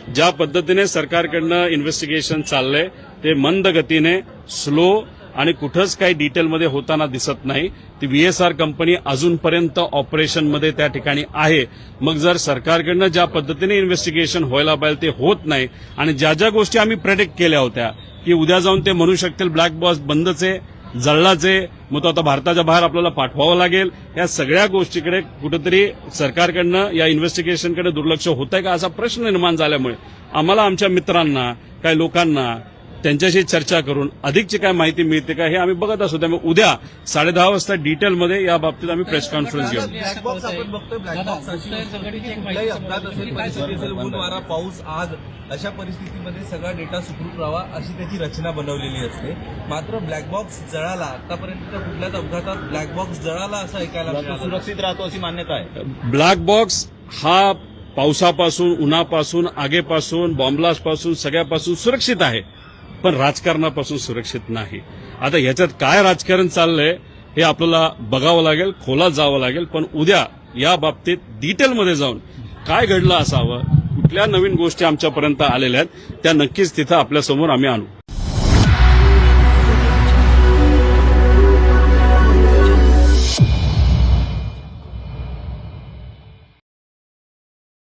ज्या पद्धतीने सरकारकडनं इन्व्हेस्टिगेशन चाललंय ते मंद गतीने, स्लो आणि कुठंच काही डिटेलमध्ये होताना दिसत नाही. ती VSR कंपनी अजूनपर्यंत ऑपरेशनमध्ये त्या ठिकाणी आहे. मग जर सरकारकडनं ज्या पद्धतीने इन्व्हेस्टिगेशन व्हायला पाहिजे ते होत नाही आणि ज्या ज्या गोष्टी आम्ही प्रेडिक्ट केल्या होत्या की उद्या जाऊन ते म्हणू शकतील ब्लॅक बॉक्स बंदच आहे, जळलाच आहे, मग तो आता भारताच्या बाहेर आपल्याला पाठवावं लागेल, या सगळ्या गोष्टीकडे कुठेतरी सरकारकडनं या इन्व्हेस्टिगेशनकडे दुर्लक्ष होत आहे का असा प्रश्न निर्माण झाल्यामुळे आम्हाला आमच्या मित्रांना, काही लोकांना त्यांच्याशी चर्चा करून अधिकची काय माहिती मिळते का हे आम्ही बघत असू. त्यामुळे उद्या 10:30 वाजता डिटेलमध्ये या बाबतीत आम्ही प्रेस कॉन्फरन्स घेऊ. ब्लॅक बॉक्स आपण बघतोय, ब्लॅक बॉक्स कुठलाही अपघात असेल, परिस्थिती असेल, ऊन वारा पाऊस आग, अशा परिस्थितीमध्ये सगळा डेटा सुखरूप राहावा अशी त्याची रचना बनवलेली असते. मात्र ब्लॅक बॉक्स जळाला, आतापर्यंत कुठल्याच अपघातात ब्लॅक बॉक्स जळाला असं ऐकायला मिळालं. सुरक्षित राहतो अशी मान्यता आहे. ब्लॅक बॉक्स हा पावसापासून, उन्हापासून, आगेपासून, बॉम्बलास्टपासून सगळ्यापासून सुरक्षित आहे, पण राजकारणापासून सुरक्षित नाही. आता ह्याच्यात काय राजकारण चाललंय हे आपल्याला बघावं लागेल, खोलात जावं लागेल. पण उद्या या बाबतीत डिटेलमध्ये जाऊन काय घडलं असावं, कुठल्या नवीन गोष्टी आमच्यापर्यंत आलेल्या आहेत त्या नक्कीच तिथं आपल्यासमोर आम्ही आणू.